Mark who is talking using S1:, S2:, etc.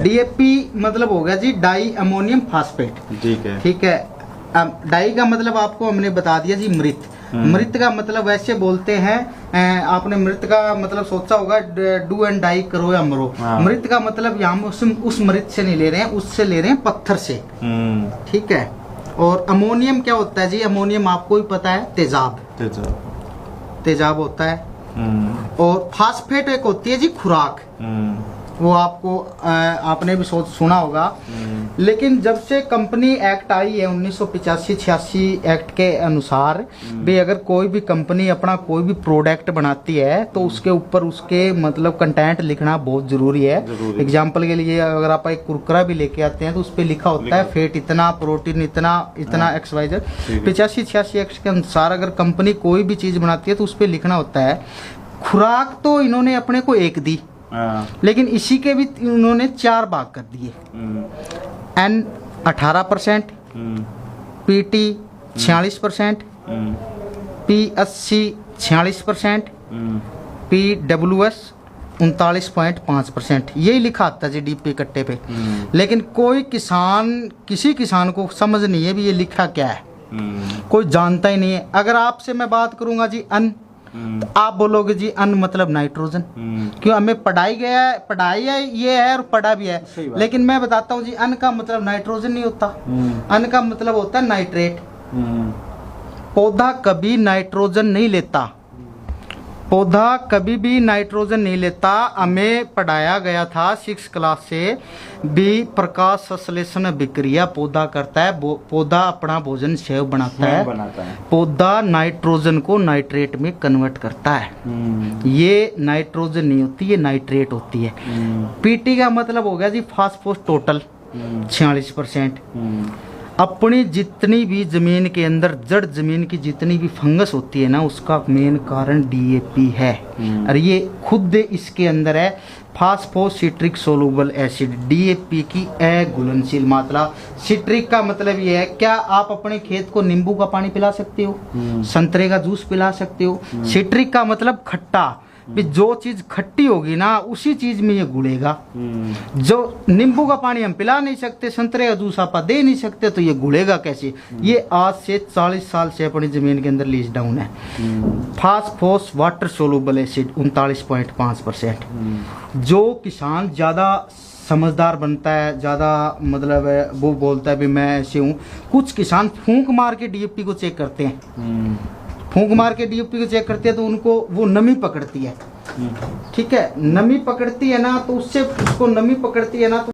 S1: DAP मतलब हो गया जी डाई अमोनियम फास्फेट।
S2: ठीक है।
S1: ठीक है। डाई का मतलब आपको हमने बता दिया जी मृत। मृत का मतलब वैसे बोलते हैं, आपने मृत का मतलब सोचा होगा डू एंड डाई करो या मरो। मृत का मतलब यहाँ उस मृत से नहीं ले रहे हैं, उससे ले रहे हैं पत्थर से। ठीक है। और अमोनियम क्या होता है जी? अमोनियम आपको ही पता है, तेजाब। तेजाब होता है। और फास्फेट एक होती है जी खुराक। वो आपको आपने भी सुना होगा। लेकिन जब से कंपनी एक्ट आई है 1985-86 एक्ट के अनुसार भी, अगर कोई भी कंपनी अपना कोई भी प्रोडक्ट बनाती है तो उसके ऊपर उसके मतलब कंटेंट लिखना बहुत जरूरी है। एग्जाम्पल के लिए अगर आप एक कुरकुरा भी लेके आते हैं तो उस पर लिखा होता है फेट इतना, प्रोटीन इतना, इतना XYZ। 85-86 एक्ट के अनुसार अगर कंपनी कोई भी चीज बनाती है तो उस पर लिखना होता है। खुराक तो इन्होंने अपने को एक दी, लेकिन इसी के भी उन्होंने 4 भाग कर दिए। N 18%, PT 46%, P 80 46%, PWS 39.5%। यही लिखा आता है जी डीपी कट्टे पे। लेकिन कोई किसान, किसी किसान को समझ नहीं है भी ये लिखा क्या है, कोई जानता ही नहीं है। अगर आपसे मैं बात करूंगा जी अन, तो आप बोलोगे जी अन मतलब नाइट्रोजन। क्यों? हमें पढ़ाई है ये है और पढ़ा भी है। लेकिन मैं बताता हूँ जी अन का मतलब नाइट्रोजन नहीं होता। अन का मतलब होता है नाइट्रेट। पौधा कभी नाइट्रोजन नहीं लेता, पौधा कभी भी नाइट्रोजन नहीं लेता। हमें पढ़ाया गया था 6 क्लास से भी, प्रकाश संश्लेषण विक्रिया पौधा करता है। पौधा अपना भोजन सेव बनाता है। पौधा नाइट्रोजन को नाइट्रेट में कन्वर्ट करता है। ये नाइट्रोजन नहीं होती, ये नाइट्रेट होती है। पीटी का मतलब हो गया जी फास्फोरस टोटल 46%। अपनी जितनी भी जमीन के अंदर, जड़ जमीन की जितनी भी फंगस होती है ना, उसका मेन कारण डीएपी है। और ये खुद इसके अंदर है फास्फोसिट्रिक सोलूबल एसिड, डीएपी की अघुलनशील मात्रा। सिट्रिक का मतलब ये है, क्या आप अपने खेत को नींबू का पानी पिला सकते हो, संतरे का जूस पिला सकते हो? सिट्रिक का मतलब खट्टा, भी जो चीज खट्टी होगी ना उसी चीज में ये घुलेगा। जो नींबू का पानी हम पिला नहीं सकते, संतरे का जूस आप दे नहीं सकते, तो ये घुलेगा कैसे? ये आज से 40 साल से अपनी जमीन के अंदर लीज डाउन है। Phosphorus water soluble acid 39.5%। जो किसान ज्यादा समझदार बनता है, ज्यादा मतलब वो बोलता है भी मैं ऐसे हूँ। कुछ किसान फूंक मार के डीएपी को चेक करते हैं, फूंक मार के डीएपी को चेक करते हैं तो उनको वो नमी पकड़ती है। ठीक है, नमी पकड़ती है ना, तो उससे उसको नमी पकड़ती है ना तो